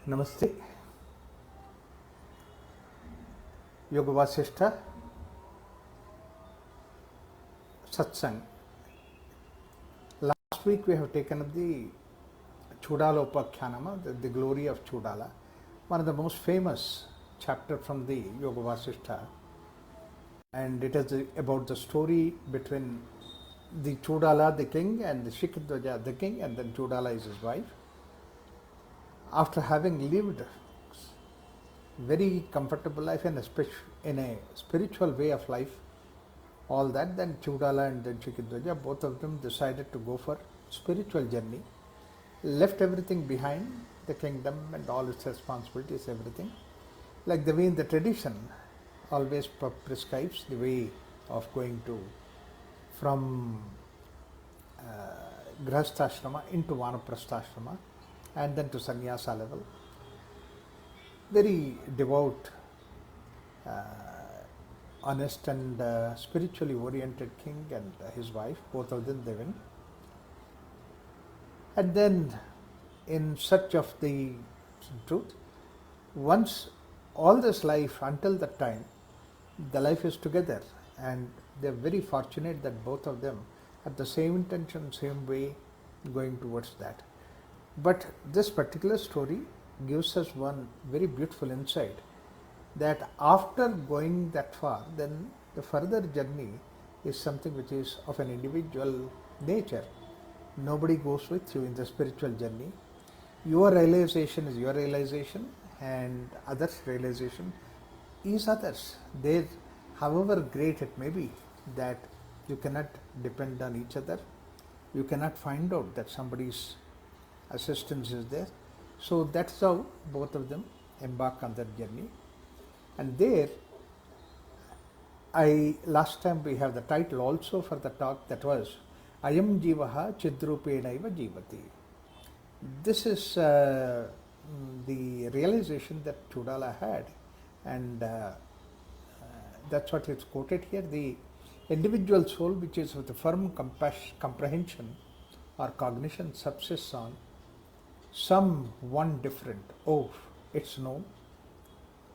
Namaste. Yoga Vasishta Satsang. Last week we have taken up the Chooadala Upakhyanama, the glory of Chooadala, one of the most famous chapter from the Yoga Vasishta, and it is about the story between the Chooadala, the king, and the Shikhidwaja, the king, and then Chooadala is his wife. After having lived very comfortable life in a spiritual way of life, all that, then Chooadala and then Shikhidwaja, both of them decided to go for spiritual journey, left everything behind, the kingdom and all its responsibilities, everything, like the way in the tradition always prescribes the way of going to from Grahasthashrama into Vanaprastha and then to sannyasa level. Very devout, honest and spiritually oriented king and his wife, both of them they went. And then in search of the truth, once all this life until that time, the life is together, and they are very fortunate that both of them have the same intention, same way going towards that. But this particular story gives us one very beautiful insight, that after going that far, then the further journey is something which is of an individual nature. Nobody goes with you in the spiritual journey. Your realization is your realization, and others' realization is others. There, however great it may be, that you cannot depend on each other. You cannot find out that somebody's assistance is there. So that's how both of them embark on that journey. And there, last time we have the title also for the talk, that was Ayam Jivaha Chidrupenaiva Jivati. This is the realization that Chooadala had, and that's what is quoted here. The individual soul, which is with a firm comprehension or cognition, subsists on some one different. Oh, it's known.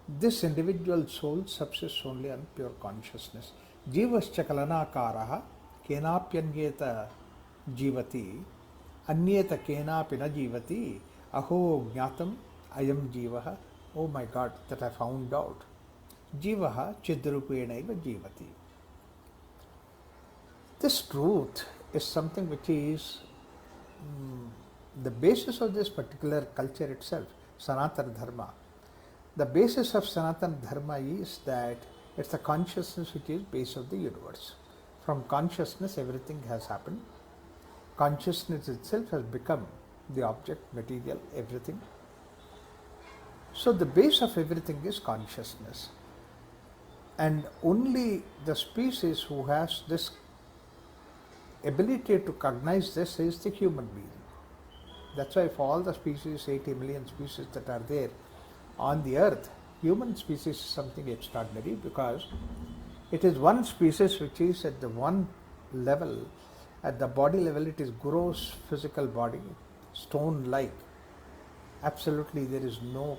This individual soul subsists only on pure consciousness. Jivascha kalanakaraha kenapyanyeta jivati anyeta kenapi na jivati aho jnatam ayam jivaha. Oh my God, that I found out. Jivaha chidrupenaiva jivati. This truth is something which is the basis of this particular culture itself, Sanatana Dharma. The basis of Sanatana Dharma is that it's the consciousness which is base of the universe. From consciousness everything has happened. Consciousness itself has become the object, material, everything. So the base of everything is consciousness. And only the species who has this ability to cognize this is the human being. That's why for all the species, 80 million species that are there on the earth, human species is something extraordinary, because it is one species which is at the one level, at the body level, it is gross physical body, stone-like. Absolutely there is no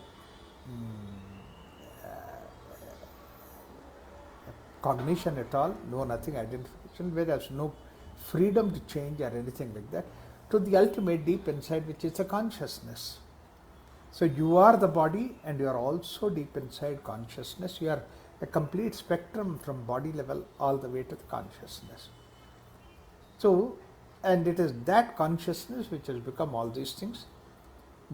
cognition at all, no nothing, identification, whereas no freedom to change or anything like that, to the ultimate deep inside, which is the consciousness. So you are the body and you are also deep inside consciousness. You are a complete spectrum from body level all the way to the consciousness. So, and it is that consciousness which has become all these things.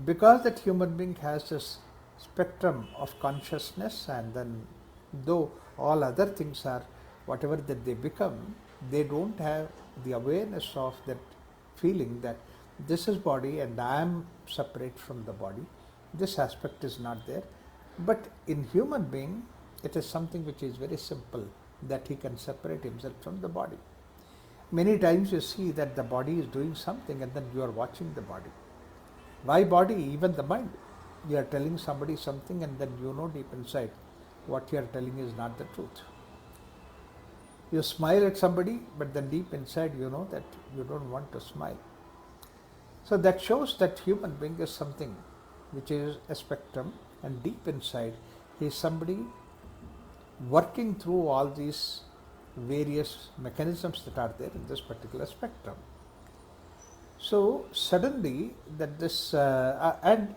Because that human being has this spectrum of consciousness, and then though all other things are whatever that they become, they don't have the awareness of that feeling that this is body and I am separate from the body. This aspect is not there. But in human being, it is something which is very simple, that he can separate himself from the body. Many times you see that the body is doing something and then you are watching the body. Why body? Even the mind. You are telling somebody something and then you know deep inside what you are telling is not the truth. You smile at somebody, but then deep inside you know that you don't want to smile. So that shows that human being is something which is a spectrum, and deep inside he is somebody working through all these various mechanisms that are there in this particular spectrum. So suddenly that this and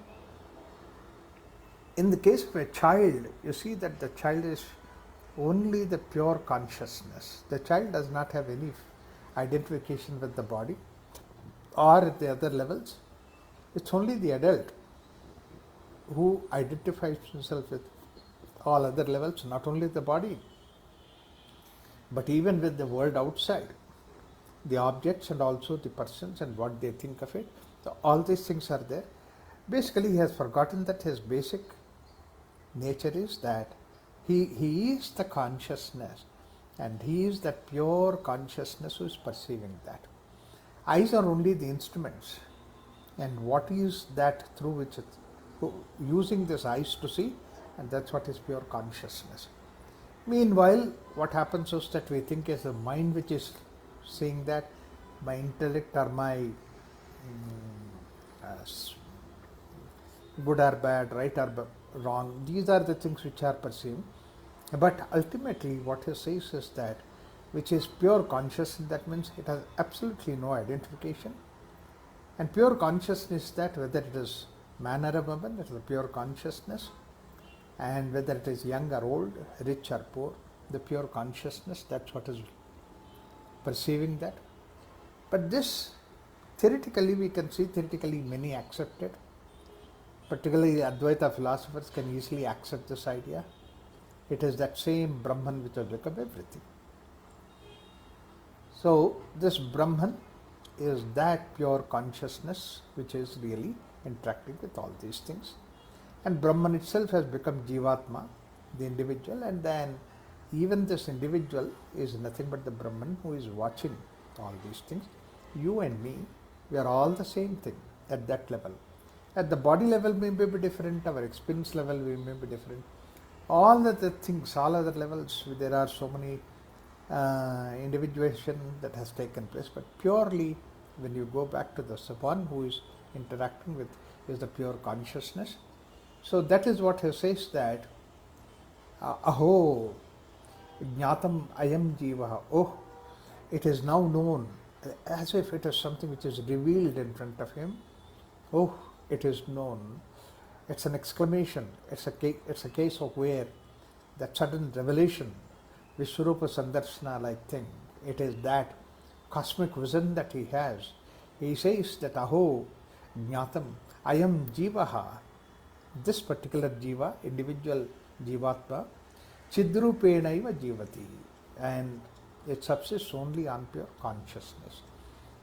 in the case of a child, you see that the child is only the pure consciousness. The child does not have any identification with the body or at the other levels. It's only the adult who identifies himself with all other levels, not only the body, but even with the world outside, the objects and also the persons and what they think of it. So all these things are there. Basically, he has forgotten that his basic nature is that he is the consciousness, and he is that pure consciousness who is perceiving that. Eyes are only the instruments, and what is that through which it's using this eyes to see, and that's what is pure consciousness. Meanwhile, what happens is that we think is the mind which is seeing that, my intellect or my good or bad, right or wrong, these are the things which are perceived. But ultimately what he says is that which is pure consciousness, that means it has absolutely no identification. And pure consciousness is that whether it is man or a woman, it is a pure consciousness. And whether it is young or old, rich or poor, the pure consciousness, that's what is perceiving that. But this, theoretically, we can see, theoretically many accept it. Particularly Advaita philosophers can easily accept this idea. It is that same Brahman which has become everything. So this Brahman is that pure consciousness which is really interacting with all these things. And Brahman itself has become Jivatma, the individual, and then even this individual is nothing but the Brahman who is watching all these things. You and me, we are all the same thing at that level. At the body level we may be different, our experience level we may be different. All other things, all other levels, there are so many individuation that has taken place, but purely when you go back to the one who is interacting with is the pure consciousness. So that is what he says, that aho jnatam ayam jivaha, oh, it is now known, as if it is something which is revealed in front of him. Oh, it is known. It's an exclamation. It's a case of where that sudden revelation, Vishwarupa Sandarsana like thing, it is that cosmic vision that he has. He says that aho jnatam ayam jivaha, this particular jiva, individual jivatma, chidrupenaiva jivati, and it subsists only on pure consciousness.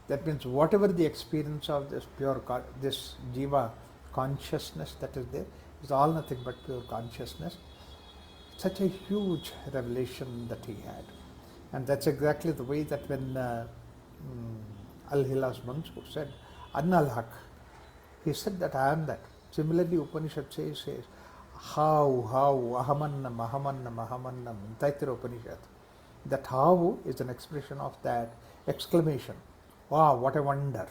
That means whatever the experience of this pure, this jiva consciousness that is there is all nothing but pure consciousness. Such a huge revelation that he had. And that's exactly the way that when Al-Hilas Mansur said, Anna al-Haq, he said that I am that. Similarly, Upanishad says how, ahamannam, ahamannam, ahamannam, in Taittiriya Upanishad. That how is an expression of that exclamation. Wow, what a wonder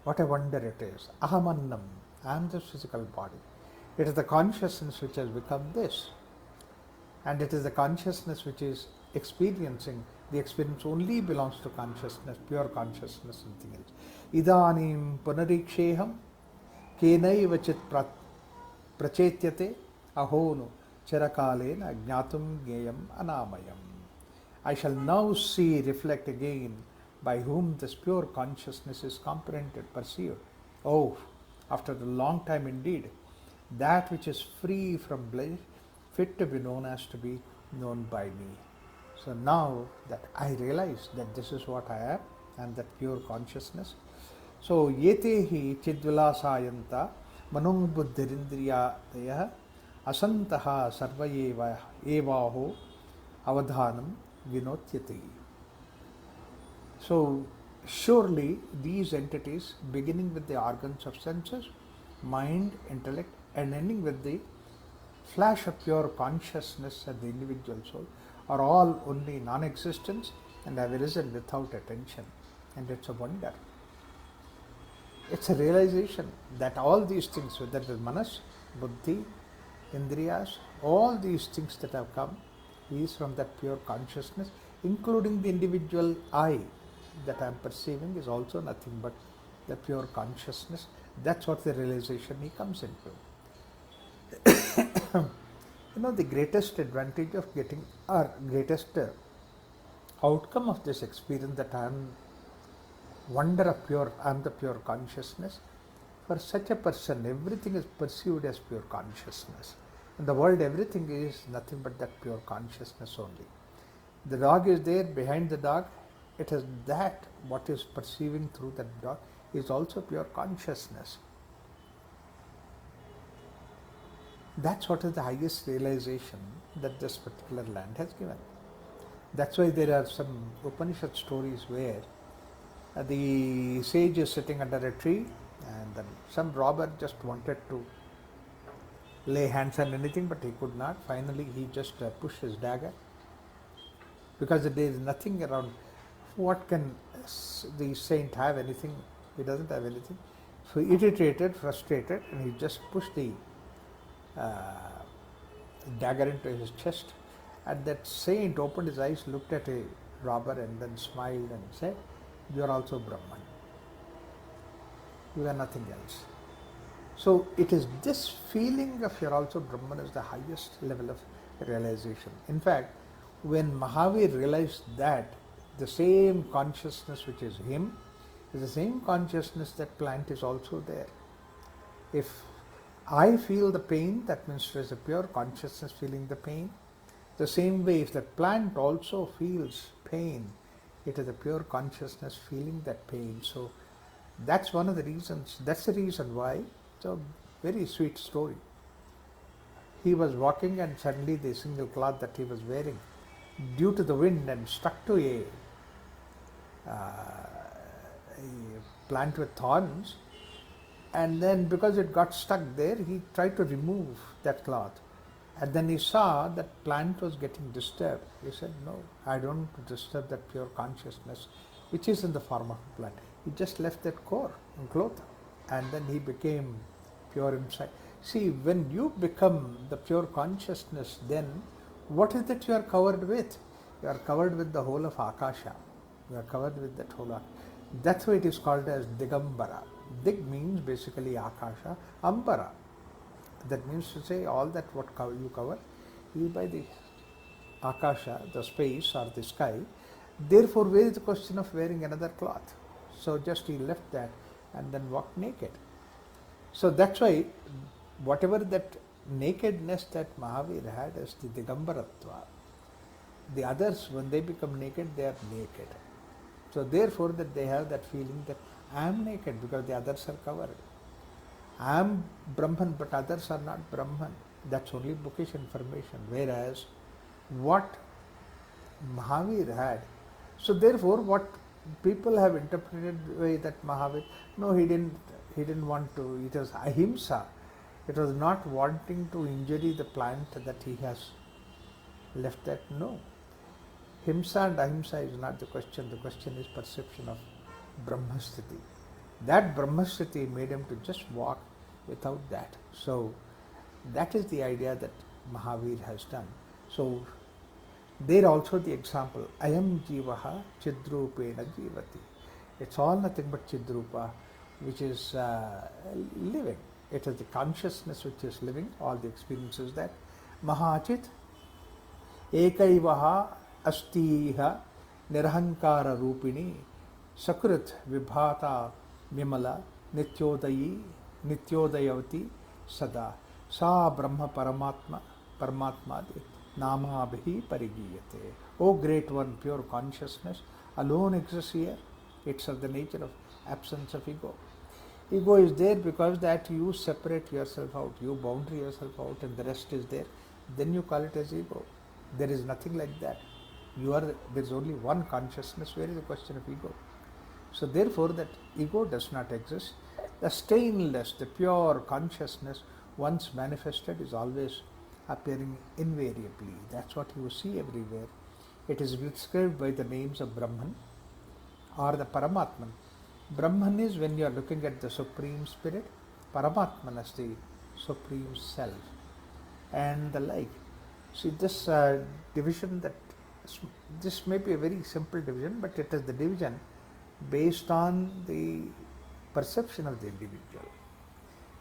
it is. Ahamannam, I am this physical body. It is the consciousness which has become this. And it is the consciousness which is experiencing. The experience only belongs to consciousness, pure consciousness, nothing else. Idanim punariksheham kenaiva chit prachetyate ahonu chirakalena jnatum geyam anamayam. I shall now see, reflect again, by whom this pure consciousness is comprehended, perceived. Oh, after a long time indeed, that which is free from bliss, fit to be known as to be known by me. So now that I realize that this is what I am, and that pure consciousness. So yetehi chidvilasayanta manung buddhirindriyadaya asantaha sarva evaho avadhanam vinotyati. So surely these entities, beginning with the organs of senses, mind, intellect, and ending with the flash of pure consciousness at the individual soul, are all only non-existence and have arisen without attention. And it's a wonder. It's a realization that all these things, whether it is manas, buddhi, indriyas, all these things that have come is from that pure consciousness, including the individual I that I am perceiving is also nothing but the pure consciousness. That's what the realization he comes into. The greatest advantage of getting, or greatest outcome of this experience that I am I am the pure consciousness. For such a person, everything is perceived as pure consciousness. In the world, everything is nothing but that pure consciousness only. The dog is there, behind the dog, it is that what is perceiving through that dog is also pure consciousness. That's what is the highest realization that this particular land has given. That's why there are some Upanishad stories where the sage is sitting under a tree and then some robber just wanted to lay hands on anything, but he could not. Finally, he just pushed his dagger because there is nothing around. What can the saint have? Anything? He doesn't have anything. So irritated, frustrated, and he just pushed the dagger into his chest. And that saint opened his eyes, looked at a robber, and then smiled and said, "You are also Brahman. You are nothing else." So it is this feeling of you're also Brahman is the highest level of realization. In fact, when Mahavir realized that the same consciousness which is him is the same consciousness that plant is also there. If I feel the pain, that means there is a pure consciousness feeling the pain. The same way, if the plant also feels pain, it is a pure consciousness feeling that pain. So that's one of the reasons. That's the reason why. It's a very sweet story. He was walking and suddenly the single cloth that he was wearing, due to the wind and stuck to a plant with thorns, and then because it got stuck there, he tried to remove that cloth. And then he saw that plant was getting disturbed. He said, "No, I don't want to disturb that pure consciousness, which is in the form of a plant." He just left that core and cloth, and then he became pure inside. See, when you become the pure consciousness, then what is that you are covered with? You are covered with the whole of Akasha. You are covered with that whole. That's why it is called as Digambara. Dig means basically Akasha. Ambara. That means to say all that what you cover is by the Akasha, the space or the sky. Therefore, where is the question of wearing another cloth? So just he left that and then walked naked. So that's why whatever that nakedness that Mahavir had is the Digambaratva. The others, when they become naked, they are naked. So therefore that they have that feeling that I am naked because the others are covered. I am Brahman, but others are not Brahman. That's only bookish information. Whereas what Mahavir had, so therefore what people have interpreted the way that Mahavir, no, he didn't want to, it was ahimsa. It was not wanting to injury the plant that he has left that, no. Himsa and ahimsa is not the question. The question is perception of Brahmasthiti. That Brahmasthiti made him to just walk without that. So that is the idea that Mahavir has done. So there also the example, Ayam Jivaha Chidrupena Jivati. It's all nothing but Chidrupa, which is living. It is the consciousness which is living, all the experiences that Mahachit Ekaivaha Astiha Nirhankara Rupini Sakrit Vibhata Mimala Nityodayavati Sada Sa Brahma Paramatmadi Namabhi Parigiyate. O great one, pure consciousness alone exists here. It's of the nature of absence of ego. Ego is there because that you separate yourself out, you boundary yourself out and the rest is there. Then you call it as ego. There is nothing like that. There is only one consciousness. Where is the question of ego? So therefore that ego does not exist. The stainless, the pure consciousness once manifested is always appearing invariably. That's what you see everywhere. It is described by the names of Brahman or the Paramatman. Brahman is when you are looking at the Supreme Spirit, Paramatman as the Supreme Self, and the like. See, this division this may be a very simple division, but it is the division based on the perception of the individual.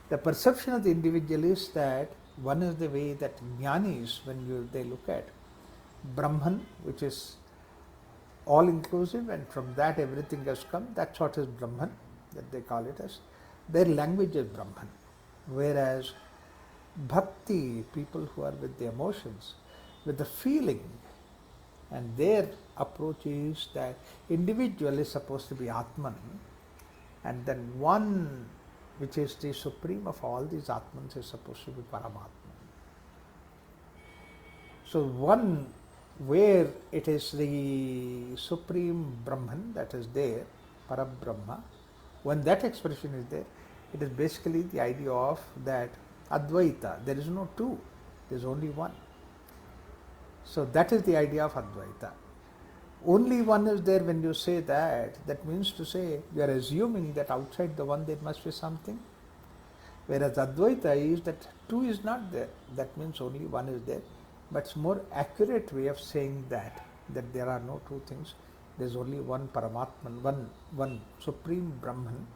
The perception of the individual is that one is the way that jnanis, when they look at Brahman, which is all inclusive, and from that everything has come, that's what is Brahman, that they call it as. Their language is Brahman. Whereas bhakti, people who are with the emotions, with the feeling, and their approach is that individual is supposed to be Atman, and then one which is the supreme of all these Atmans is supposed to be Paramatman. So one where it is the supreme Brahman that is there, Parabrahma, when that expression is there, it is basically the idea of that Advaita. There is no two, there is only one. So that is the idea of Advaita. Only one is there. When you say that, that means to say you are assuming that outside the one there must be something. Whereas Advaita is that two is not there. That means only one is there. But it's more accurate way of saying that there are no two things. There is only one Paramatman, one Supreme Brahman,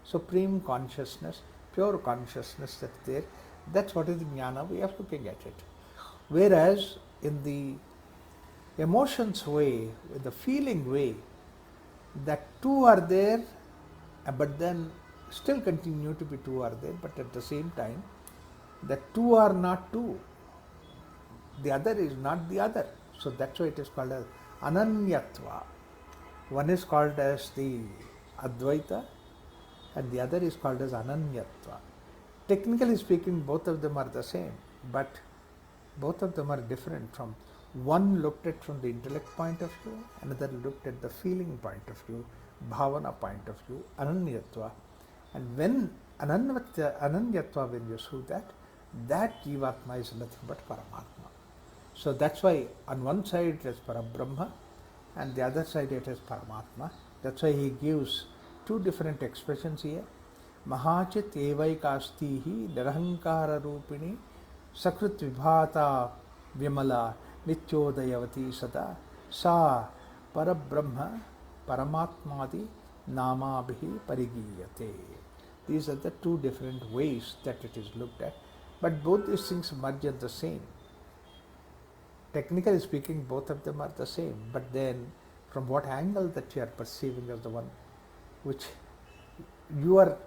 Supreme Consciousness, pure consciousness that's there. That's what is the jnana way of looking at it. Whereas in the emotions way, in the feeling way, that two are there, but then still continue to be two are there, but at the same time, that two are not two. The other is not the other. So that's why it is called as Ananyatva. One is called as the Advaita and the other is called as Ananyatva. Technically speaking, both of them are the same, but both of them are different. From one looked at from the intellect point of view, another looked at the feeling point of view, bhavana point of view, Ananyatva. And when Ananyatva, when you see that Jivatma is nothing but Paramatma. So that's why on one side it is Parabrahma and the other side it is Paramatma. That's why he gives two different expressions here. Mahachit evaikastihi nirahankara rupini sakrit vibhata vimala nityodayavati sada sa parabrahma paramatmadi namabhi parigiyate. These are the two different ways that it is looked at. But both these things merge at the same. Technically speaking, both of them are the same, but then from what angle that you are perceiving as the one which you are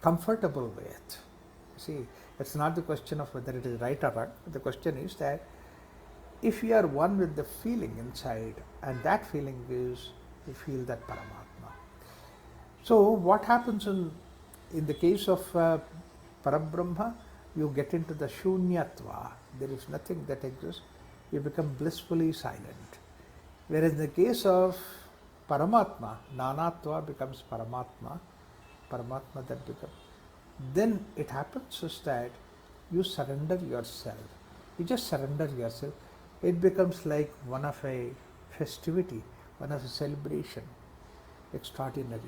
comfortable with. See, it's not the question of whether it is right or wrong. The question is that if you are one with the feeling inside, and that feeling is, you feel that Paramatma. So what happens in the case of Parabrahma, you get into the Shunyatva. There is nothing that exists. You become blissfully silent. Whereas in the case of Paramatma, Nanatva becomes Paramatma. Paramatma that becomes. Then it happens is that you surrender yourself. You just surrender yourself. It becomes like one of a festivity, one of a celebration, extraordinary.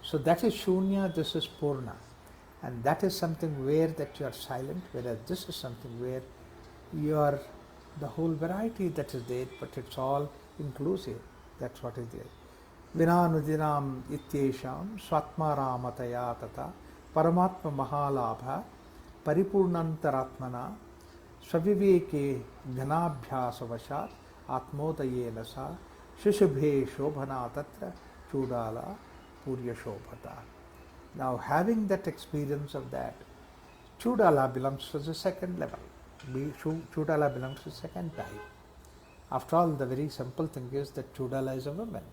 So that is Shunya, this is Purna. And that is something where that you are silent, whereas this is something where you are the whole variety that is there, but it's all inclusive. That's what is there. Vinanudinam ityesham swatmaramataya tata paramatma mahalabha paripurnantaratmana svaviveke ghanabhyasavashat atmodayena sa shishubhe shobhana tatra Chooadala purya shobhata. Now having that experience of that, Chooadala belongs to the second level. Chooadala belongs to the second type. After all, the very simple thing is that Chooadala is a woman.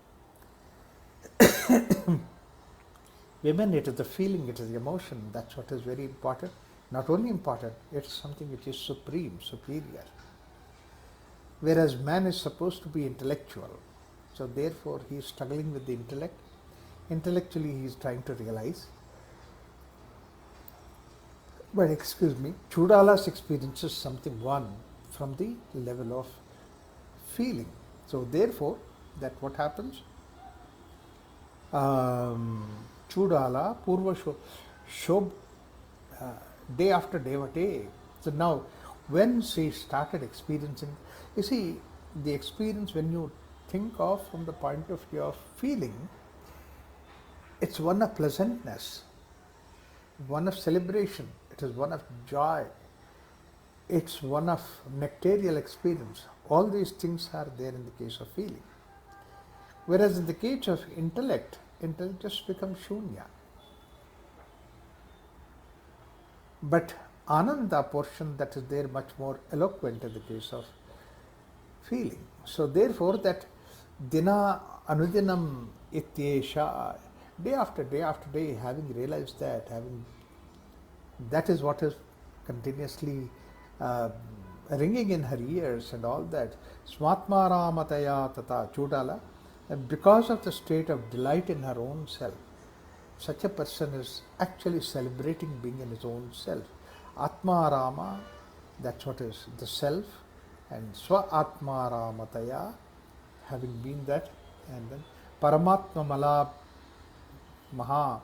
Women, it is the feeling, it is the emotion, that's what is very important. Not only important, it is something which is supreme, superior. Whereas man is supposed to be intellectual. So therefore he is struggling with the intellect. Intellectually he is trying to realize. But excuse me, Chooadala's experience is something one from the level of feeling. So therefore, that what happens? um, Chooadala, Purva Shob, uh, day after day after day. So now, when she started experiencing, you see, the experience when you think of from the point of view of feeling, it's one of pleasantness, one of celebration, it is one of joy, it's one of nectarial experience. All these things are there in the case of feeling. Whereas in the case of intellect just becomes shunya. But ananda portion that is there much more eloquent in the case of feeling. So therefore that dina anudinam ityesha, day after day after day, having realized that, that is what is continuously uh, ringing in her ears and all that. Smatma ramataya tata Chooadala, and because of the state of delight in her own self, such a person is actually celebrating being in his own self. Atma Rama, that's what is the self, and Swa Atma Ramataya, having been that, and then Paramatma Malab Maha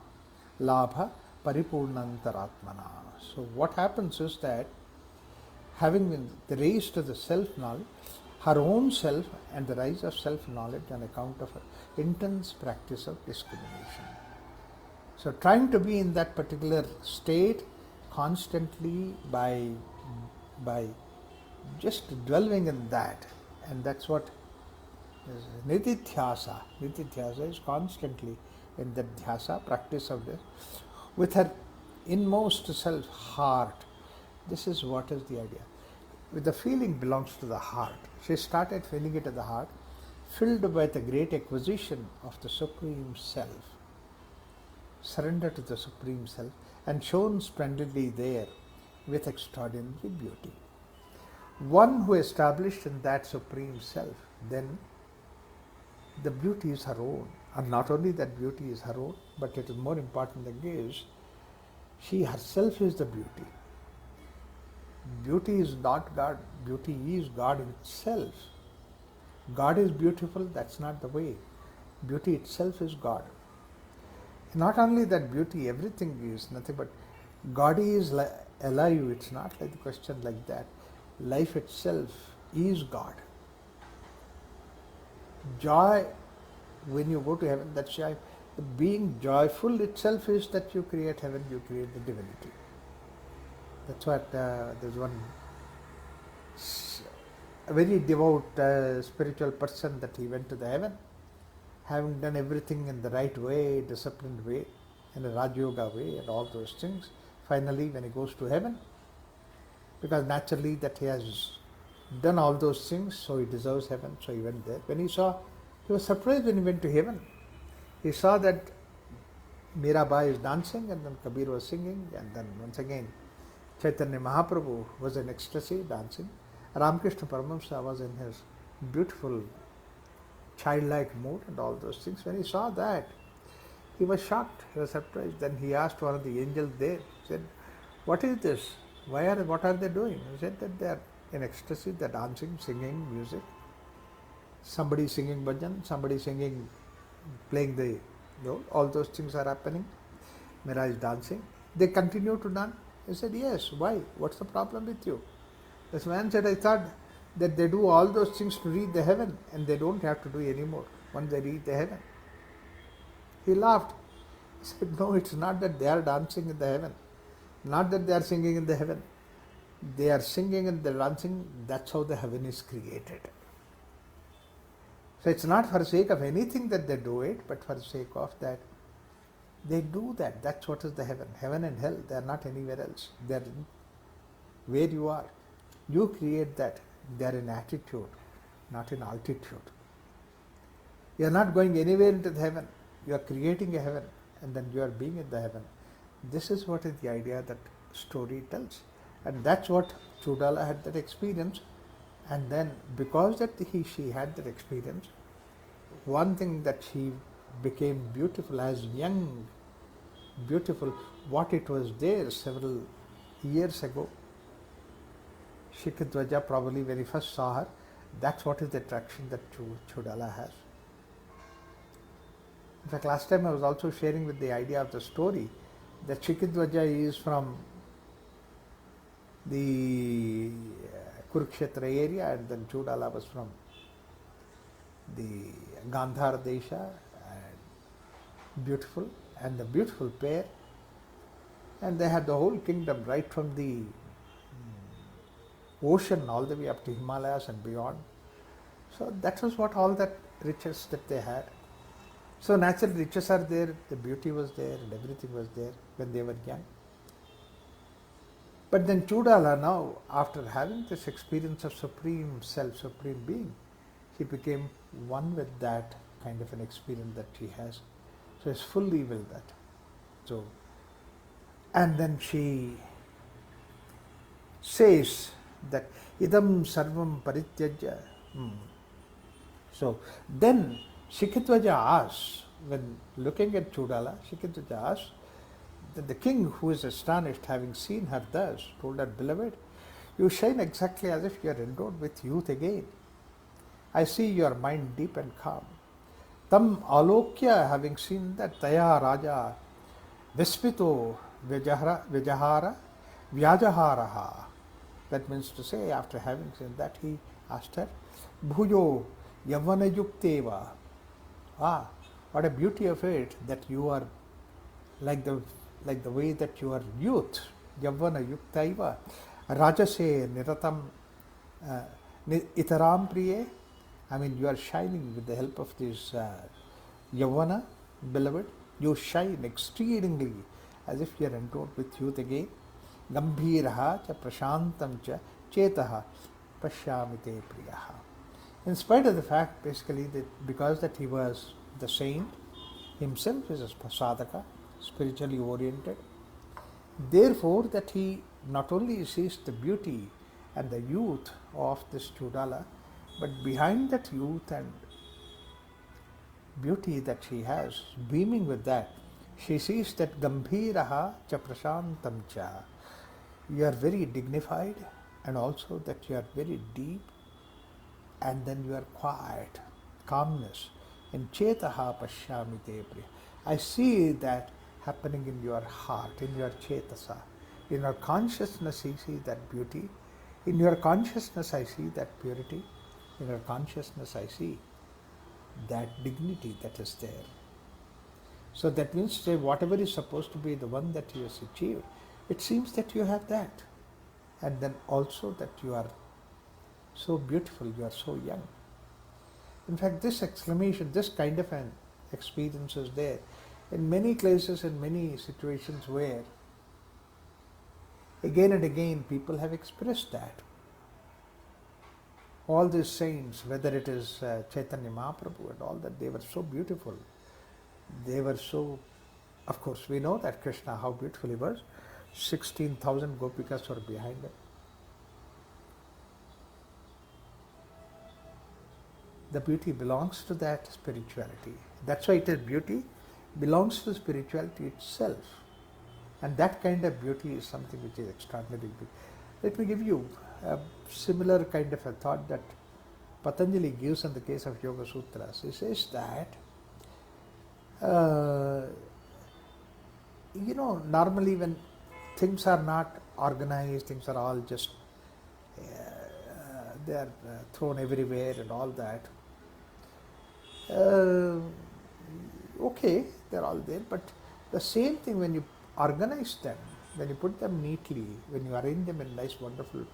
Labha Paripurnantaratmana. So what happens is that having been raised to the self-knowledge, her own self and the rise of self-knowledge on account of her intense practice of discrimination. So trying to be in that particular state constantly by just dwelling in that, and that's what is nitithyasa. Nitithyasa is constantly in that dhyasa, practice of this, with her inmost self, heart. This is what is the idea. With the feeling belongs to the heart. She started feeling it at the heart, filled by the great acquisition of the Supreme Self. Surrender to the Supreme Self and shone splendidly there with extraordinary beauty. One who established in that Supreme Self, then the beauty is her own. And not only that beauty is her own, but it is more important than this, she herself is the beauty. Beauty is not God, beauty is God itself. God is beautiful, that's not the way. Beauty itself is God. Not only that beauty, everything is nothing but God is alive. It's not like the question like that. Life itself is God. Joy, when you go to heaven, that's joy. Being joyful itself is that you create heaven, you create the divinity. That's what there's one a very devout spiritual person that he went to the heaven, having done everything in the right way, disciplined way, in a Raj Yoga way and all those things. Finally, when he goes to heaven, because naturally that he has done all those things, so he deserves heaven, so he went there. When he was surprised when he went to heaven. He saw that Mirabai is dancing and then Kabir was singing, and then once again Chaitanya Mahaprabhu was in ecstasy dancing. Ramakrishna Paramahamsa was in his beautiful childlike mood and all those things. When he saw that, he was shocked, he was surprised. Then he asked one of the angels there, he said, "What is this? What are they doing?" He said that they are in ecstasy, they are dancing, singing, music. Somebody singing bhajan, somebody singing, playing all those things are happening. Mira is dancing. They continue to dance. He said, "Yes, why? What's the problem with you?" This man said, "I thought that they do all those things to reach the heaven and they don't have to do anymore once they reach the heaven." He laughed. He said, "No, it's not that they are dancing in the heaven. Not that they are singing in the heaven. They are singing and they are dancing. That's how the heaven is created." So it's not for the sake of anything that they do it, but for the sake of that they do that. That's what is the heaven. Heaven and hell, they are not anywhere else. They are where you are. You create that. They are in attitude, not in altitude. You are not going anywhere into the heaven. You are creating a heaven and then you are being in the heaven. This is what is the idea that story tells. And that's what Chooadala had that experience. And then because that she had that experience, one thing that she became beautiful as young, beautiful, what it was there several years ago. Shikhidwaja, probably when he first saw her, that's what is the attraction that Chooadala has. In fact, last time I was also sharing with the idea of the story that Shikhidwaja is from the Kurukshetra area, and then Chooadala was from the Gandhara Desha, and beautiful, and the beautiful pair, and they had the whole kingdom right from the ocean all the way up to Himalayas and beyond. So that was what all that riches that they had. So natural riches are there, the beauty was there, and everything was there when they were young. But then Chooadala now, after having this experience of supreme self, supreme being, she became one with that kind of an experience that she has. So it's fully with that. So, and then she says that idam sarvam parityajya. So then Shikhidwaja asks, when looking at Chooadala, Shikhidwaja asks, that the king, who is astonished having seen her thus, told her, beloved, you shine exactly as if you are endowed with youth again. I see your mind deep and calm. Tam alokya, having seen that, taya raja vispito vijahara vyajaharaha. That means to say, after having seen that, he asked her, bhuyo yavana yukteva. Ah, what a beauty of it that you are like the way that you are youth, yavana yuktaiva, rajase niratam itaram priye. I mean, you are shining with the help of this yavana, beloved. You shine exceedingly as if you are endowed with youth again. Gambhiraha cha prashantam cha chetaha pashyamite priyaha. In spite of the fact, basically, that because that he was the saint himself is a sadhaka, spiritually oriented, therefore that he not only sees the beauty and the youth of this Chooadala, but behind that youth and beauty that she has, beaming with that, she sees that Gambhiraha cha prashantam cha. You are very dignified, and also that you are very deep, and then you are quiet, calmness. And chetaha pashyamite priya. I see that happening in your heart, in your chetasa. In your consciousness I see that beauty. In your consciousness I see that purity. In your consciousness I see that dignity that is there. So that means to say whatever is supposed to be the one that you has achieved, it seems that you have that. And then also that you are so beautiful, you are so young. In fact, this exclamation, this kind of an experience is there in many places, in many situations where again and again people have expressed that. All these saints, whether it is Chaitanya Mahaprabhu and all that, they were so beautiful. They were so, of course, we know that Krishna, how beautiful he was. 16,000 gopikas were behind him. The beauty belongs to that spirituality. That's why it is beauty belongs to spirituality itself. And that kind of beauty is something which is extraordinary. Let me give you a similar kind of a thought that Patanjali gives in the case of Yoga Sutras. He says that, normally when things are not organized, things are all just, they are thrown everywhere and all that. Okay, they're all there, but the same thing when you organize them, when you put them neatly, when you arrange them in nice, wonderful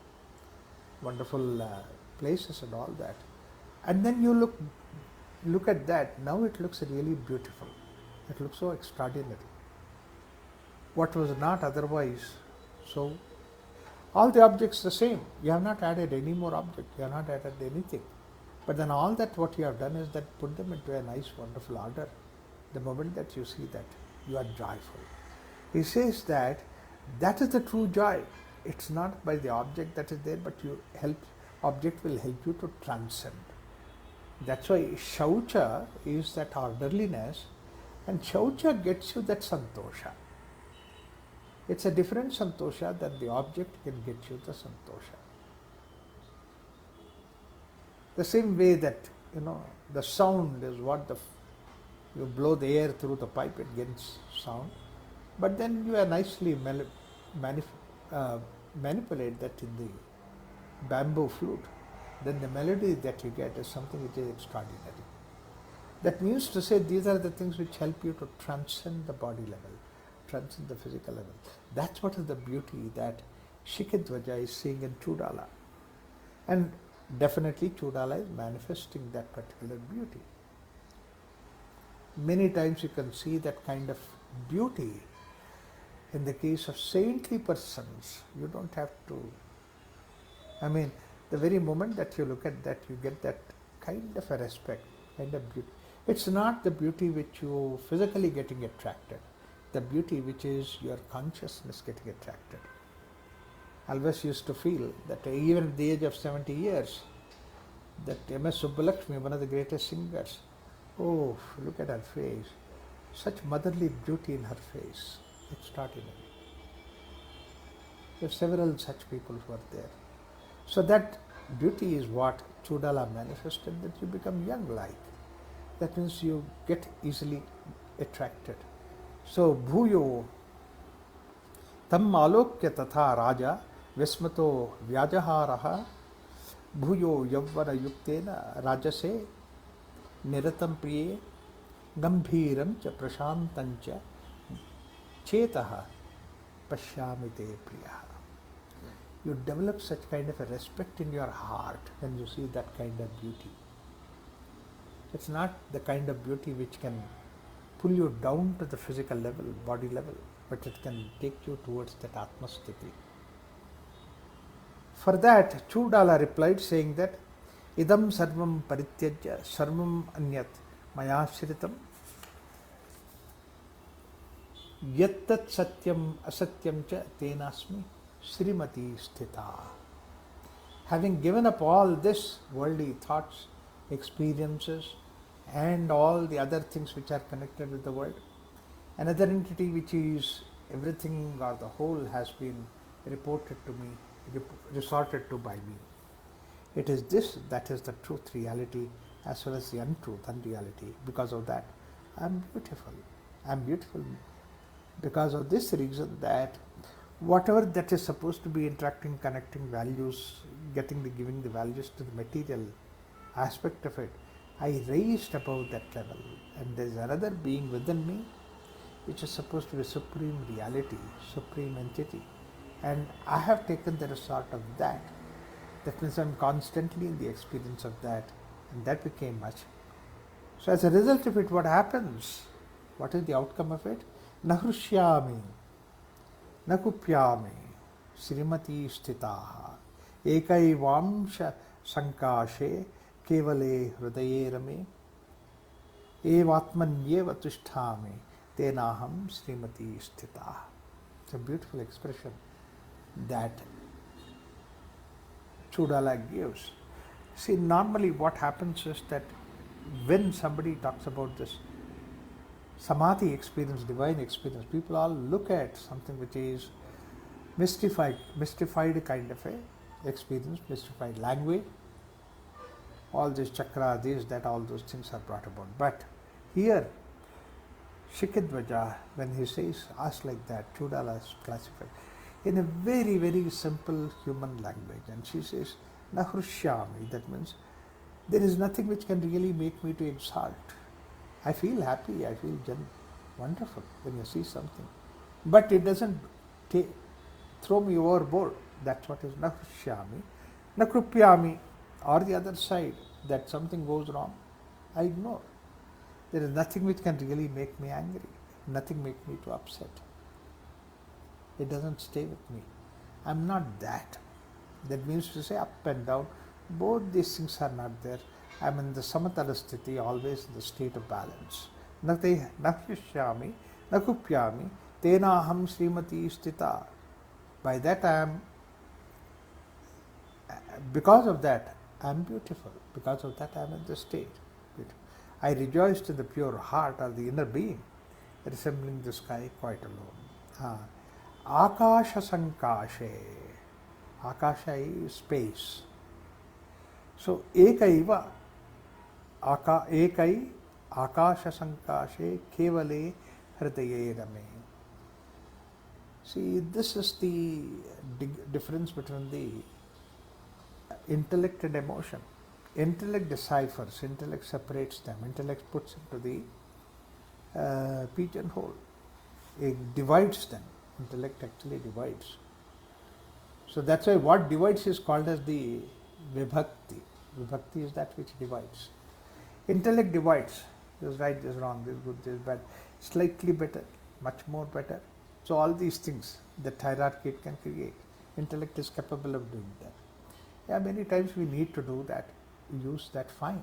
places and all that, and then you look at that, now it looks really beautiful. It looks so extraordinary. What was not otherwise. So, all the objects the same. You have not added any more object. You have not added anything. But then all that what you have done is that put them into a nice, wonderful order. The moment that you see that, you are joyful. He says that is the true joy. It's not by the object that is there, but object will help you to transcend. That's why Shaucha is that orderliness, and Shaucha gets you that santosha. It's a different santosha than the object can get you the santosha. The same way that, the sound is what the You blow the air through the pipe, it gets sound. But then you are nicely manipulate that in the bamboo flute. Then the melody that you get is something which is extraordinary. That means to say these are the things which help you to transcend the body level, transcend the physical level. That's what is the beauty that Shikhidwaja is seeing in Chooadala. And definitely Chooadala is manifesting that particular beauty. Many times you can see that kind of beauty in the case of saintly persons. You don't have to, the very moment that you look at that, you get that kind of a respect, kind of beauty. It's not the beauty which you physically getting attracted, the beauty which is your consciousness getting attracted. I always used to feel that even at the age of 70 years, that M.S. Subbulakshmi, one of the greatest singers, oh, look at her face, such motherly beauty in her face, extraordinary. There are several such people who are there. So that beauty is what Chooadala manifested, that you become young like. That means you get easily attracted. So bhuyo tam alokya tatha raja vismato vyajaharaha bhuyo yavvana yuktena rajase niratam priye gambhiram cha prashantam cha chetaha pashyamite priyaha. You develop such kind of a respect in your heart when you see that kind of beauty. It's not the kind of beauty which can pull you down to the physical level, body level, but it can take you towards that Atmasthiti. For that, Chooadala replied saying that, idam sarvam parityajya sarvam anyat maya shritam yattat satyam asatyam cha tenasmi Srimati Sthita. Having given up all this worldly thoughts, experiences, and all the other things which are connected with the world, another entity which is everything or the whole has been reported to me, resorted to by me. It is this that is the truth, reality, as well as the untruth, unreality. Because of that, I am beautiful. I am beautiful because of this reason that whatever that is supposed to be interacting, connecting values, giving the values to the material aspect of it, I raised above that level, and there is another being within me which is supposed to be supreme reality, supreme entity, and I have taken the resort of that. That means I am constantly in the experience of that, and that became much. So as a result of it, what happens? What is the outcome of it? Nahrishyami Nakupyami Srimati Sthitaha Ekaivamsha Sankashe Kevale Hridaye Rame Evatmanyeva Tusthami Tenaham Srimati Sthitaha. It's a beautiful expression that Chooadala gives. See, normally what happens is that when somebody talks about this Samadhi experience, divine experience, people all look at something which is mystified kind of a experience, mystified language, all this chakra, this, that, all those things are brought about. But here, Shikhidwaja, when he says, asks like that, Chooadala is classified in a very, very simple human language. And she says, Nahrishyami, that means there is nothing which can really make me to exalt. I feel happy, I feel wonderful when you see something. But it doesn't throw me overboard. That's what is Nahrishyami. Nakrupyami, or the other side, that something goes wrong, I ignore. There is nothing which can really make me angry, nothing make me to upset. It doesn't stay with me. I'm not that. That means to say up and down, both these things are not there. I'm in the samatala sthiti, always in the state of balance. Nahrishyami, nakupyami, tenaham srimati sthita. By that I am, because of that, I am beautiful. Because of that I am in the state. I rejoiced in the pure heart or the inner being, resembling the sky quite alone. Akasha sankashe. Akasha is space. So, ekaiva, ekai Akasha sankashe kevale hridaye rame. See, this is the difference between the intellect and emotion. Intellect deciphers, intellect separates them, intellect puts into the pigeonhole. It divides them. Intellect actually divides. So that's why what divides is called as the vibhakti. Vibhakti is that which divides. Intellect divides. This is right, this is wrong, this is good, this is bad. Slightly better, much more better. So all these things, that hierarchy it can create. Intellect is capable of doing that. Yeah, many times we need to do that. We use that fine.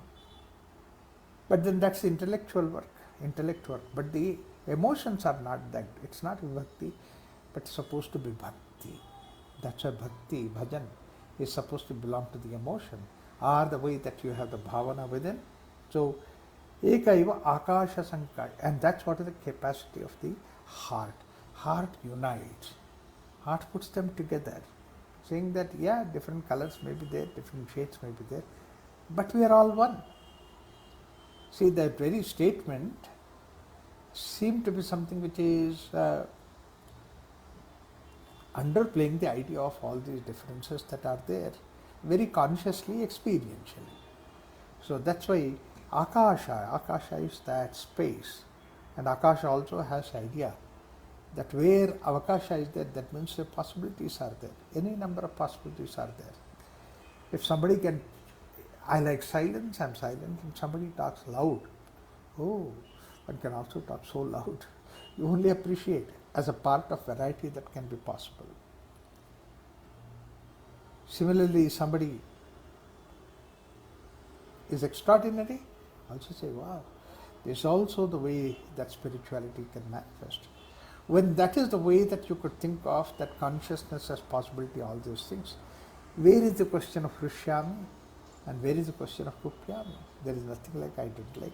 But then that's intellectual work, intellect work. But the emotions are not that. It's not vibhakti, but it's supposed to be bhakti. That's why bhakti, bhajan, is supposed to belong to the emotion, or the way that you have the bhavana within. So, ekaiva akasha sankaya, and that's what is the capacity of the heart. Heart unites. Heart puts them together, saying that, yeah, different colors may be there, different shades may be there, but we are all one. See, that very statement seemed to be something which is underplaying the idea of all these differences that are there, very consciously, experientially. So that's why Akasha is that space, and Akasha also has idea that where Avakasha is there, that means the possibilities are there. Any number of possibilities are there. If somebody can, I like silence, I'm silent, and somebody talks loud. Oh, one can also talk so loud. You only appreciate as a part of variety that can be possible. Similarly, somebody is extraordinary, also say, wow, this is also the way that spirituality can manifest. When that is the way that you could think of that consciousness as possibility, all those things, where is the question of Hrishyami and where is the question of Kupyami? There is nothing like I didn't like it.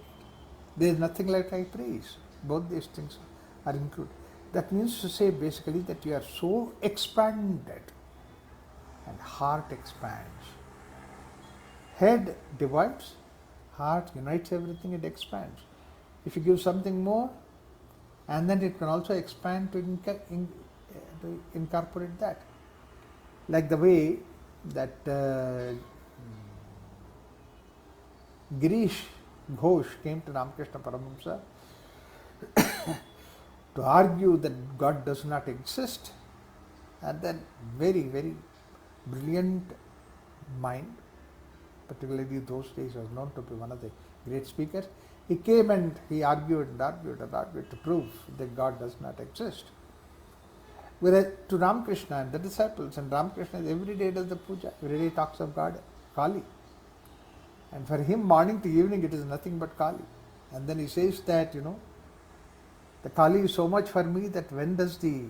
There is nothing like I praise. Both these things are included. That means to say basically that you are so expanded and heart expands. Head divides, heart unites everything, it expands. If you give something more, and then it can also expand to incorporate that. Like the way that Girish Ghosh came to Ramakrishna Paramahamsa to argue that God does not exist, and then very, very brilliant mind, particularly those days was known to be one of the great speakers. He came and he argued and argued and argued to prove that God does not exist. Whereas to Ramakrishna and the disciples, and Ramakrishna every day does the puja, every day talks of God, Kali. And for him, morning to evening, it is nothing but Kali. And then he says that, the Kali is so much for me that when does the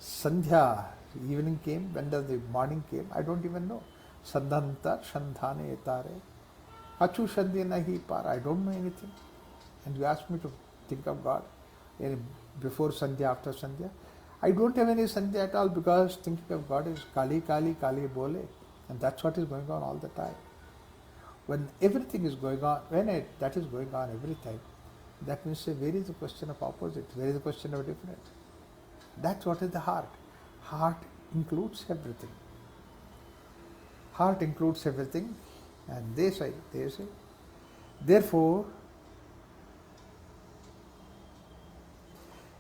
Sandhya, evening came, when does the morning came, I don't even know. Sandhanta, Shandhane etare, Achu Shandhi nahi par, I don't know anything. And you ask me to think of God before Sandhya, after Sandhya. I don't have any Sandhya at all, because thinking of God is Kali, Kali, Kali bole. And that's what is going on all the time. When everything is going on, that is going on every time, that means where is the question of opposite, where is the question of different? That's what is the heart. Heart includes everything. Heart includes everything, and they say, therefore,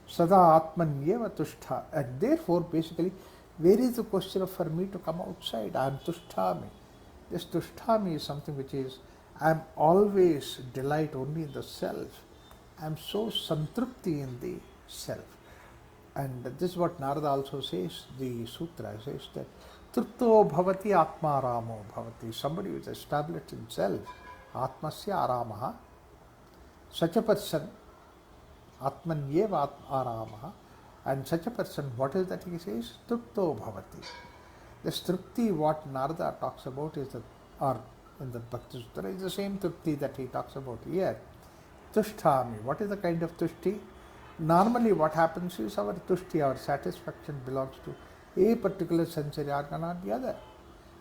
Sada Atmanyeva Tushtha, and therefore basically, where is the question of for me to come outside? I am Tushtami. This Tushtami is something which is, I am always delight only in the self. I am so santrupti in the self. And this is what Narada also says, the sutra says that Trupto bhavati atma ramo bhavati. Somebody who is established in self, atmasya aramaha, such a person, atmanyeva aramaha, and such a person, what is that he says? Trupto bhavati. The trupti what Narada talks about is or in the Bhakti Sutra is the same trupti that he talks about here. Tushtami. What is the kind of tushti? Normally what happens is our tushti, our satisfaction belongs to a particular sensory organ or the other.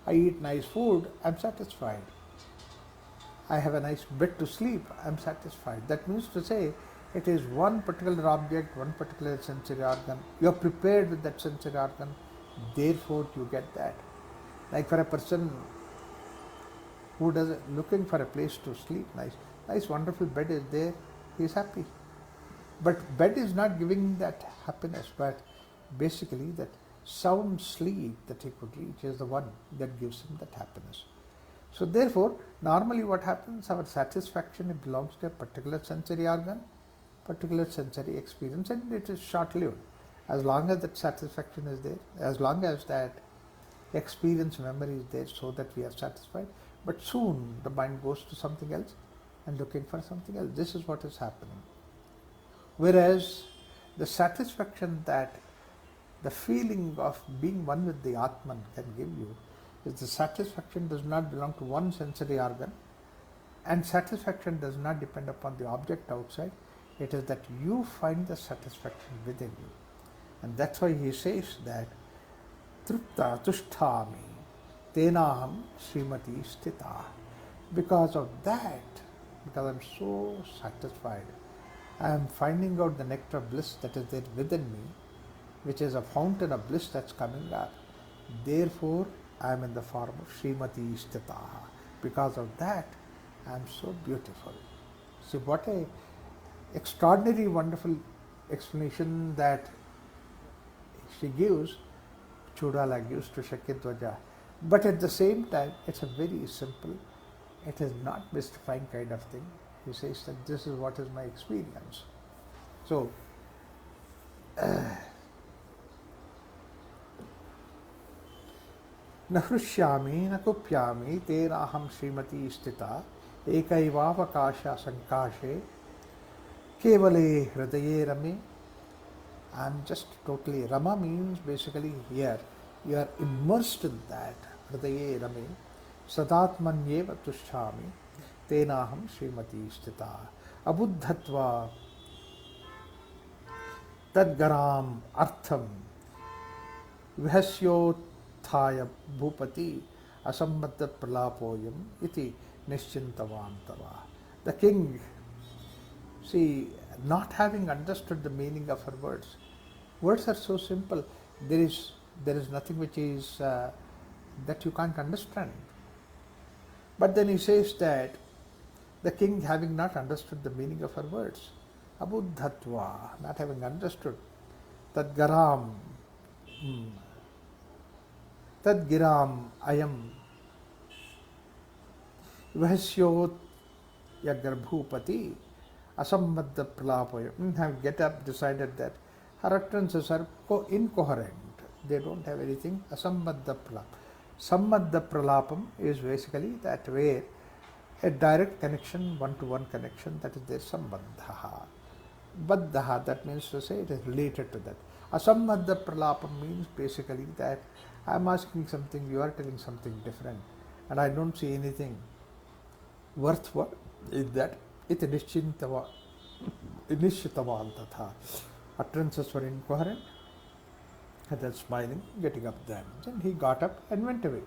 I eat nice food, I am satisfied. I have a nice bed to sleep, I am satisfied. That means to say, it is one particular object, one particular sensory organ. You are prepared with that sensory organ, therefore you get that. Like for a person who does looking for a place to sleep, nice wonderful bed is there, he is happy. But bed is not giving that happiness, but basically that sound sleep that he could reach is the one that gives him that happiness. So therefore, normally what happens, our satisfaction, it belongs to a particular sensory organ, particular sensory experience, and it is short-lived. As long as that satisfaction is there, as long as that experience memory is there, so that we are satisfied, but soon the mind goes to something else and looking for something else. This is what is happening. Whereas the satisfaction that the feeling of being one with the Atman can give you is the satisfaction does not belong to one sensory organ, and satisfaction does not depend upon the object outside. It is that you find the satisfaction within you. And that's why he says that Trupta Tusthami Tenaham Srimati Sthita. Because of that, because I'm so satisfied, I am finding out the nectar of bliss that is there within me, which is a fountain of bliss that's coming up. Therefore, I am in the form of Srimati Sthita. Because of that, I am so beautiful. See what a extraordinary, wonderful explanation that she gives, Chooadala gives to Shikhidwaja. But at the same time, it's a very simple, it is not mystifying kind of thing. He says that this is what is my experience. So, न हृष्यामि न कुप्यामि तेनाहं श्रीमती स्थिता एकैवावकाश संकाशे केवले हृदये रमे. I am just totally, Rama means basically here, you are immersed in that, hridaye rame, sadatmanyeva tushchami, tenaham srimati sthita, abuddhatva, tadgaram artham, vihasyothaya bhupati, asammadda pralapoyam, iti nischintavantava. The king, see, not having understood the meaning of her words. Words are so simple. There is nothing which is that you can't understand. But then he says that the king, having not understood the meaning of her words, abuddhatva, not having understood, tadgaram, tadgiram ayam, vahasyot yagarbhupati, asammadda pralapoyam, have get up, decided that her utterances are incoherent. They don't have anything. Asammadda pralapam. Sammadda pralapam is basically that where a direct connection, one-to-one connection, that is there, sambandhaha. Baddhaha, that means to say it is related to that. Asammadda pralapam means basically that I am asking something, you are telling something different, and I don't see anything worthwhile in that. Iti nischintava tatha. Utterances were incoherent, and then smiling, getting up then. Then he got up and went away.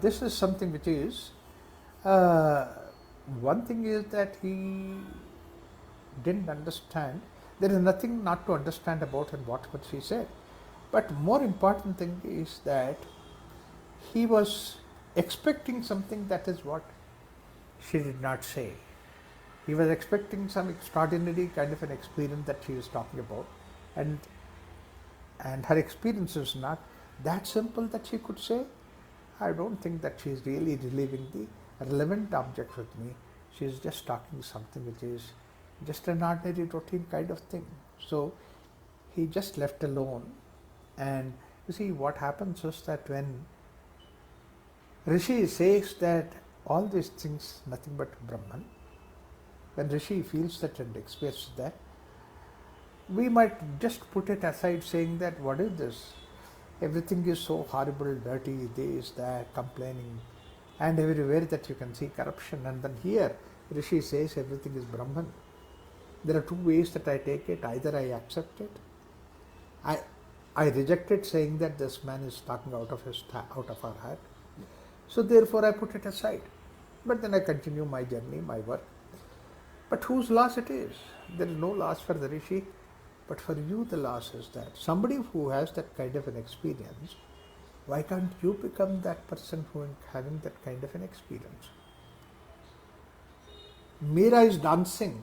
This is something which is, one thing is that he didn't understand. There is nothing not to understand about and what she said. But more important thing is that he was expecting something that is what she did not say. He was expecting some extraordinary kind of an experience that she is talking about, and her experience is not that simple that she could say. I don't think that she is really reliving the relevant object with me. She is just talking something which is just an ordinary routine kind of thing. So he just left alone, and you see what happens is that when Rishi says that all these things nothing but Brahman, when Rishi feels that and expresses that, we might just put it aside saying that what is this? Everything is so horrible, dirty, this, that, complaining, and everywhere that you can see corruption. And then here Rishi says everything is Brahman. There are two ways that I take it. Either I accept it, I reject it, saying that this man is talking out of her heart. So therefore I put it aside. But then I continue my journey, my work. But whose loss it is? There is no loss for the Rishi, but for you the loss is that somebody who has that kind of an experience, why can't you become that person who is having that kind of an experience? Meera is dancing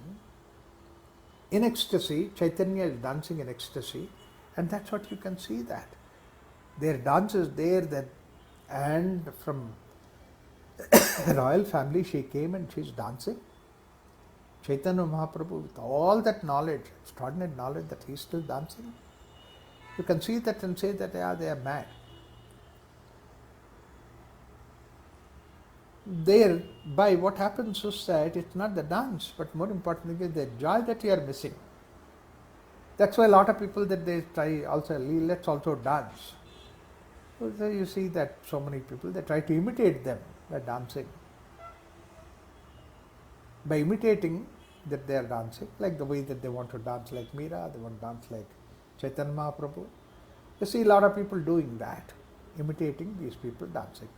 in ecstasy, Chaitanya is dancing in ecstasy, and that's what you can see that. Their dance is there, that, and from royal family she came and she's dancing. Chaitanya Mahaprabhu, with all that knowledge, extraordinary knowledge, that he's still dancing. You can see that and say that, yeah, they are mad. Thereby what happens is that it's not the dance, but more importantly the joy that you are missing. That's why a lot of people that they try also, let's also dance. So you see that so many people, they try to imitate them by dancing. By imitating that they are dancing, like the way that they want to dance like Meera, they want to dance like Chaitanya Mahaprabhu. You see a lot of people doing that, imitating these people dancing.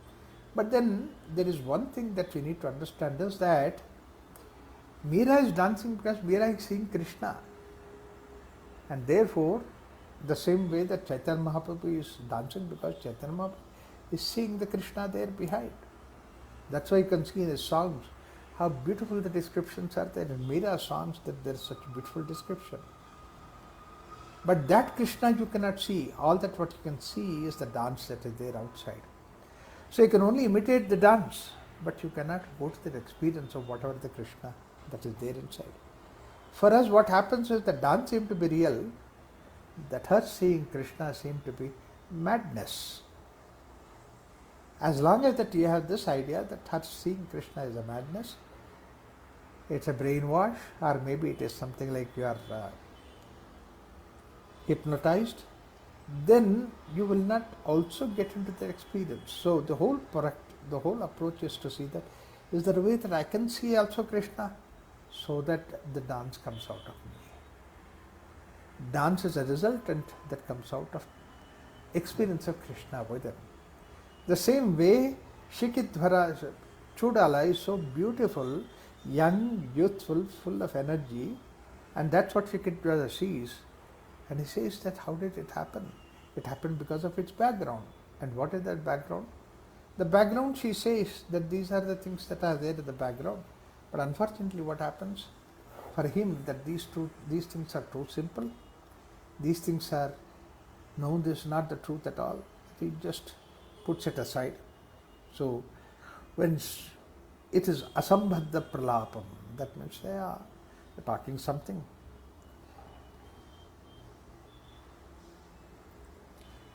But then there is one thing that we need to understand is that Meera is dancing because Meera is seeing Krishna. And therefore, the same way that Chaitanya Mahaprabhu is dancing because Chaitanya Mahaprabhu is seeing the Krishna there behind. That's why you can see in his songs how beautiful the descriptions are there. In Meera songs that there is such a beautiful description. But that Krishna you cannot see. All that what you can see is the dance that is there outside. So you can only imitate the dance, but you cannot go to the experience of whatever the Krishna that is there inside. For us what happens is the dance seemed to be real, that her seeing Krishna seemed to be madness. As long as that you have this idea that her seeing Krishna is a madness, it's a brainwash, or maybe it is something like you are hypnotized, then you will not also get into the experience. So the whole approach is to see that, is there a way that I can see also Krishna, so that the dance comes out of me. Dance is a resultant that comes out of experience of Krishna within. The same way Shikhidwaja, Chooadala is so beautiful, young, youthful, full of energy, and that's what Shikhidwaja sees. And he says that how did it happen? It happened because of its background. And what is that background? The background, she says that these are the things that are there in the background. But unfortunately what happens for him, that these things are too simple. These things are, no, this is not the truth at all. He just puts it aside. So when it is asambhadda pralapam, that means they are talking something.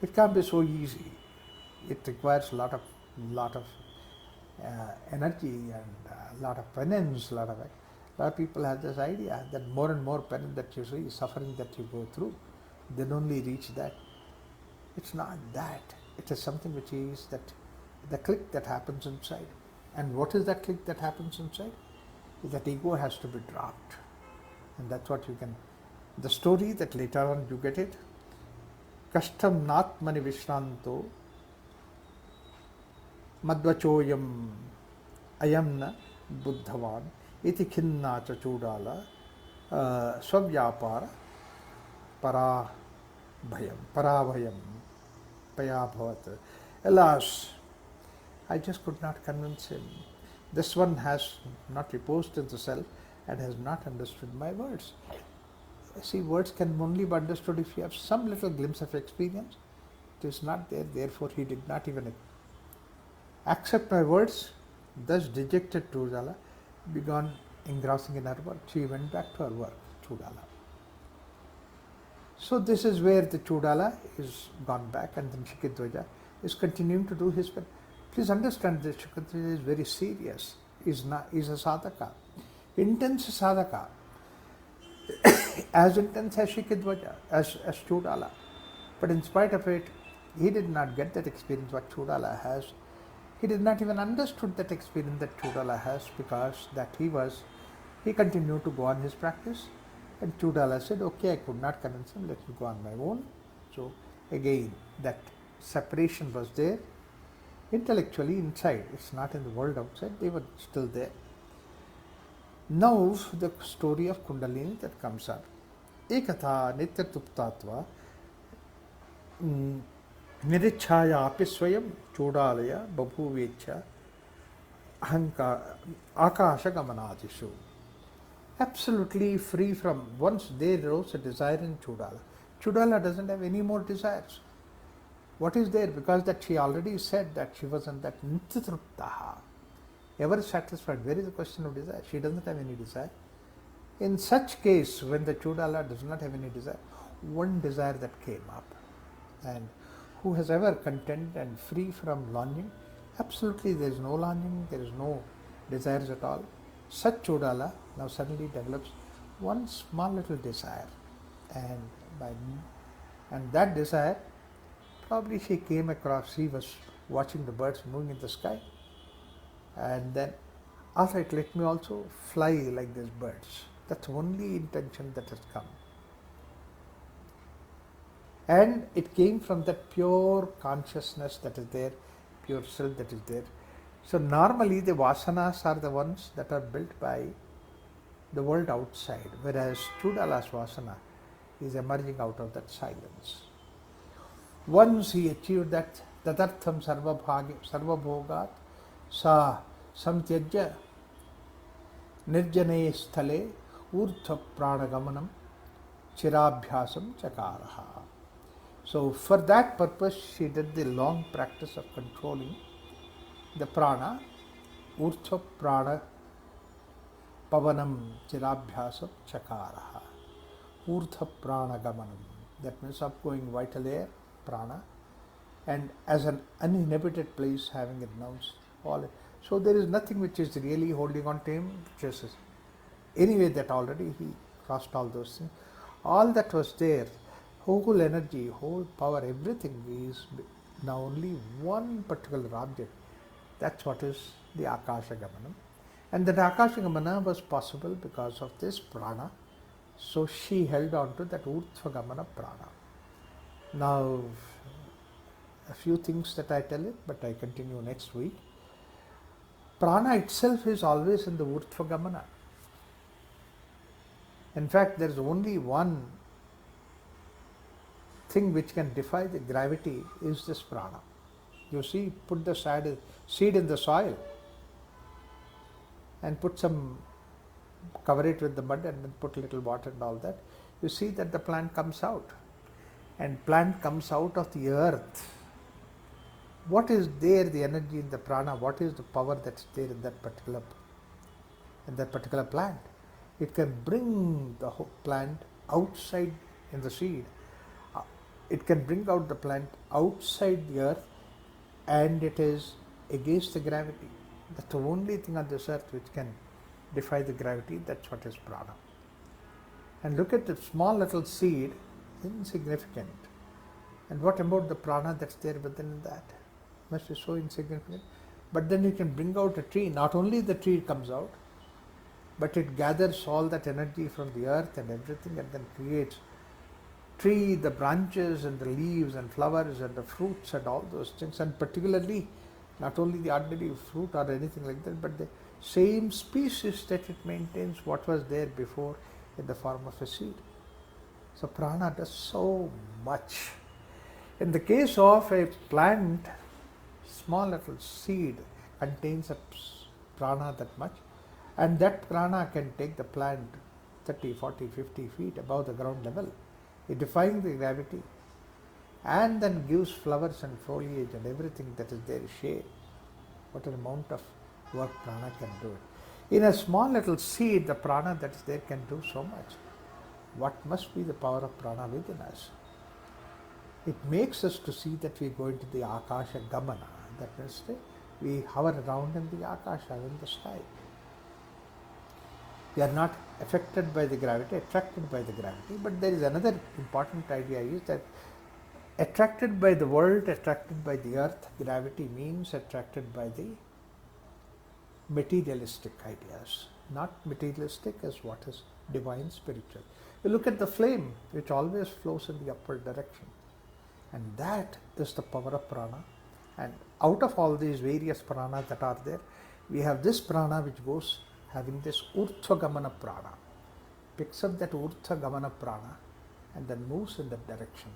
It can't be so easy. It requires a lot of energy and a lot of penance. A lot of people have this idea that more and more penance that you see, suffering that you go through, then only reach that. It's not that. It is something which is that the click that happens inside. And what is that click that happens inside? Is that ego has to be dropped. And that's what you can, the story that later on you get it. Kashtam natmani vishranto madvachoyam ayamna buddhavan iti khinna cha Chooadala swavyapara parabhayam payabhavat. Alas, I just could not convince him. This one has not reposed in the self and has not understood my words. See, words can only be understood if you have some little glimpse of experience. It is not there, therefore he did not even accept my words. Thus dejected Chooadala began engrossing in her work. She went back to her work, Chooadala. So this is where the Chooadala is gone back, and then Shikhidwaja is continuing to do his work. Please understand that Shikhidwaja is very serious. Is a sadhaka, intense sadhaka. As intense as Shikhidwaja, as Chooadala. But in spite of it, he did not get that experience what Chooadala has. He did not even understood that experience that Chooadala has, because that he continued to go on his practice. And Chooadala said, okay, I could not convince him, let me go on my own. So again, that separation was there. Intellectually inside, it's not in the world outside, they were still there. Now the story of Kundalini that comes up. Ekatha nityatuptatva nirichhaya api swayam chodalaya babhuvecha ahanka akasha gamanadishu. Absolutely free from, once there rose a desire in Chooadala. Chooadala doesn't have any more desires. What is there? Because that she already said that she was in that nityatruptaha, ever satisfied. Where is the question of desire? She doesn't have any desire. In such case, when the Chooadala does not have any desire, one desire that came up, and who has ever content and free from longing, absolutely there is no longing, there is no desires at all. Such Chooadala now suddenly develops one small little desire, and that desire, probably she came across, she was watching the birds moving in the sky, and then, all right, let me also fly like these birds. That's the only intention that has come. And it came from that pure consciousness that is there, pure self that is there. So normally the vasanas are the ones that are built by the world outside, whereas Chooadala's vasana is emerging out of that silence. Once he achieved that, tadartham sarvabhogat sa samtyajya nirjane sthale urdhva pranagamanam chirabhyasam chakaraha. So for that purpose she did the long practice of controlling the prana, urdhva prana pavanam chirabhyasam chakaraha, urdhva pranagamanam, that means upgoing vital air, prana, and as an uninhibited place having renounced all. So there is nothing which is really holding on to him, just anyway that already he crossed all those things. All that was there, whole energy, whole power, everything is now only one particular object. That's what is the Akasha Gamanam. And that Akasha Gamana was possible because of this prana. So she held on to that Urdhva Gamana prana. Now, a few things that I tell it, but I continue next week. Prana itself is always in the Urdhva Gamana. In fact, there is only one thing which can defy the gravity is this prana. You see, put the seed in the soil and cover it with the mud and then put a little water and all that. You see that the plant comes out. And plant comes out of the earth. What is there, the energy in the prana? What is the power that's there in that particular plant? It can bring the whole plant outside in the seed. It can bring out the plant outside the earth, and it is against the gravity. That's the only thing on this earth which can defy the gravity. That's what is prana. And look at the small little seed, insignificant. And what about the prana that's there within that? Must be so insignificant. But then it can bring out a tree. Not only the tree comes out, but it gathers all that energy from the earth and everything, and then creates tree, the branches and the leaves and flowers and the fruits and all those things. And particularly, not only the ordinary fruit or anything like that, but the same species that it maintains what was there before in the form of a seed. So prana does so much. In the case of a plant, small little seed contains a prana that much, and that prana can take the plant 30, 40, 50 feet above the ground level, defying the gravity, and then gives flowers and foliage and everything that is there, shade. What an amount of work prana can do. In a small little seed, the prana that is there can do so much. What must be the power of prana within us? It makes us to see that we go into the Akasha Gamana. That means we hover around in the Akasha, in the sky. We are not affected by the gravity, attracted by the gravity. But there is another important idea, is that attracted by the world, attracted by the earth, gravity means attracted by the materialistic ideas. Not materialistic as what is divine, spiritual. You look at the flame, which always flows in the upward direction. And that is the power of prana. And out of all these various pranas that are there, we have this prana which goes having this Urthagamana prana, picks up that Urthagamana prana and then moves in that direction.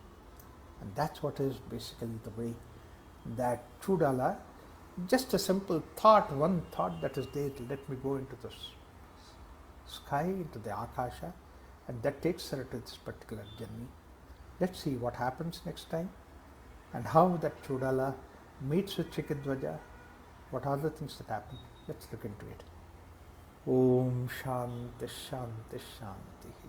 And that's what is basically the way that Chooadala, just a simple thought, one thought that is there, let me go into the sky, into the Akasha, and that takes her to this particular journey. Let's see what happens next time and how that Chooadala meets with Shikhidwaja, what are the things that happen. Let's look into it. Om Shanti Shanti Shanti.